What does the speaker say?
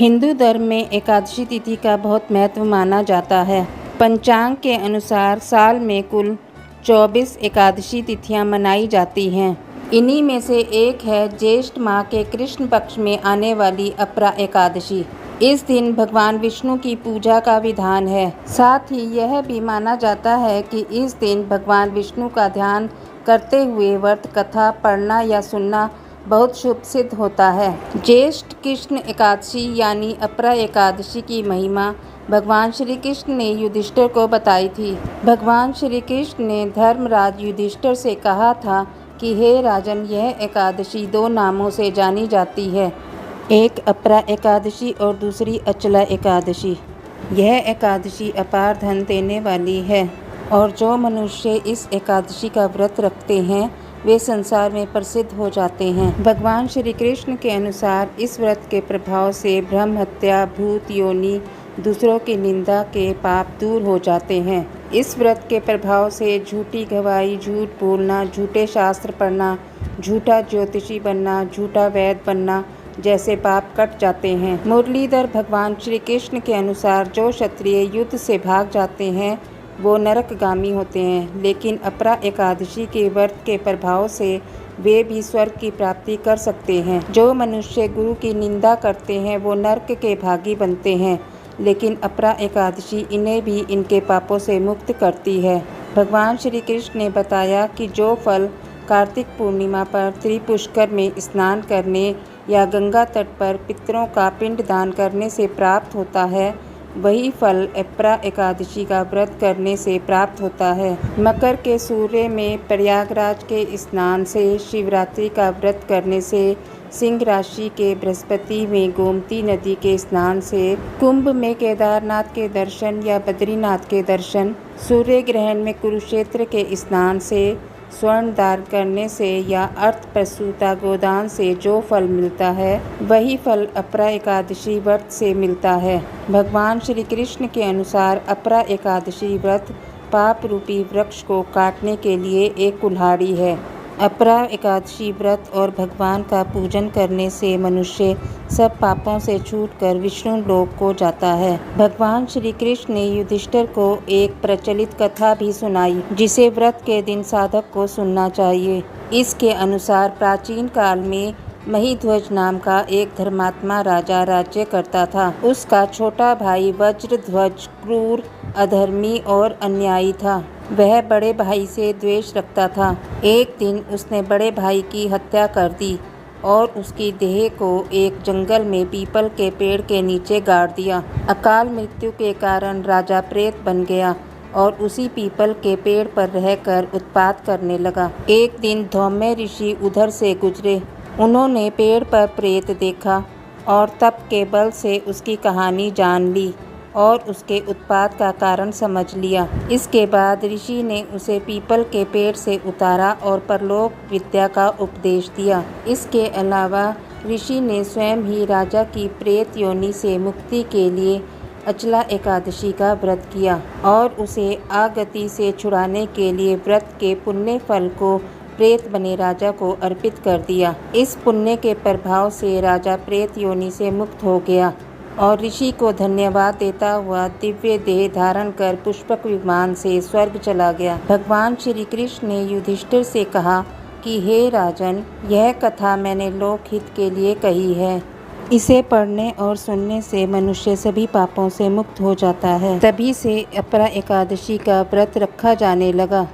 हिंदू धर्म में एकादशी तिथि का बहुत महत्व माना जाता है। पंचांग के अनुसार साल में कुल 24 एकादशी तिथियां मनाई जाती हैं। इन्हीं में से एक है ज्येष्ठ माह के कृष्ण पक्ष में आने वाली अपरा एकादशी। इस दिन भगवान विष्णु की पूजा का विधान है। साथ ही यह भी माना जाता है कि इस दिन भगवान विष्णु का ध्यान करते हुए व्रत कथा पढ़ना या सुनना बहुत शुभ सिद्ध होता है। ज्येष्ठ कृष्ण एकादशी यानी अपरा एकादशी की महिमा भगवान श्री कृष्ण ने युधिष्ठिर को बताई थी। भगवान श्री कृष्ण ने धर्मराज युधिष्ठिर से कहा था कि हे राजन, यह एकादशी 2 नामों से जानी जाती है, एक अपरा एकादशी और दूसरी अचला एकादशी। यह एकादशी अपार धन देने वाली है और जो मनुष्य इस एकादशी का व्रत रखते हैं वे संसार में प्रसिद्ध हो जाते हैं। भगवान श्री कृष्ण के अनुसार इस व्रत के प्रभाव से ब्रह्म हत्या, भूत योनि, दूसरों की निंदा के पाप दूर हो जाते हैं। इस व्रत के प्रभाव से झूठी गवाही, झूठ बोलना, झूठे शास्त्र पढ़ना, झूठा ज्योतिषी बनना, झूठा वैद्य बनना जैसे पाप कट जाते हैं। मुरलीधर भगवान श्री कृष्ण के अनुसार जो क्षत्रिय युद्ध से भाग जाते हैं वो नरकगामी होते हैं, लेकिन अपरा एकादशी के व्रत के प्रभाव से वे भी स्वर्ग की प्राप्ति कर सकते हैं। जो मनुष्य गुरु की निंदा करते हैं वो नरक के भागी बनते हैं, लेकिन अपरा एकादशी इन्हें भी इनके पापों से मुक्त करती है। भगवान श्री कृष्ण ने बताया कि जो फल कार्तिक पूर्णिमा पर त्रिपुष्कर में स्नान करने या गंगा तट पर पितरों का पिंड दान करने से प्राप्त होता है, वही फल अपरा एकादशी का व्रत करने से प्राप्त होता है। मकर के सूर्य में प्रयागराज के स्नान से, शिवरात्रि का व्रत करने से, सिंह राशि के बृहस्पति में गोमती नदी के स्नान से, कुंभ में केदारनाथ के दर्शन या बद्रीनाथ के दर्शन, सूर्य ग्रहण में कुरुक्षेत्र के स्नान से, स्वर्ण दान करने से या अर्थ प्रसूता गोदान से जो फल मिलता है वही फल अपरा एकादशी व्रत से मिलता है। भगवान श्री कृष्ण के अनुसार अपरा एकादशी व्रत पाप रूपी वृक्ष को काटने के लिए एक कुल्हाड़ी है। अपरा एकादशी व्रत और भगवान का पूजन करने से मनुष्य सब पापों से छूटकर विष्णु लोक को जाता है। भगवान श्री कृष्ण ने युधिष्ठिर को एक प्रचलित कथा भी सुनाई जिसे व्रत के दिन साधक को सुनना चाहिए। इसके अनुसार प्राचीन काल में महिध्वज नाम का एक धर्मात्मा राजा राज्य करता था। उसका छोटा भाई वज्रध्वज क्रूर, अधर्मी और अन्यायी था। वह बड़े भाई से द्वेष रखता था। एक दिन उसने बड़े भाई की हत्या कर दी और उसकी देह को एक जंगल में पीपल के पेड़ के नीचे गाड़ दिया। अकाल मृत्यु के कारण राजा प्रेत बन गया और उसी पीपल के पेड़ पर रहकर उत्पात करने लगा। एक दिन धौम्य ऋषि उधर से गुजरे। उन्होंने पेड़ पर प्रेत देखा और तप के बल से उसकी कहानी जान ली और उसके उत्पात का कारण समझ लिया। इसके बाद ऋषि ने उसे पीपल के पेड़ से उतारा और परलोक विद्या का उपदेश दिया। इसके अलावा ऋषि ने स्वयं ही राजा की प्रेत योनि से मुक्ति के लिए अचला एकादशी का व्रत किया और उसे आगति से छुड़ाने के लिए व्रत के पुण्य फल को प्रेत बने राजा को अर्पित कर दिया। इस पुण्य के प्रभाव से राजा प्रेत योनि से मुक्त हो गया और ऋषि को धन्यवाद देता हुआ दिव्य देह धारण कर पुष्पक विमान से स्वर्ग चला गया। भगवान श्री कृष्ण ने युधिष्ठिर से कहा कि हे राजन, यह कथा मैंने लोकहित के लिए कही है। इसे पढ़ने और सुनने से मनुष्य सभी पापों से मुक्त हो जाता है। तभी से अपरा एकादशी का व्रत रखा जाने लगा।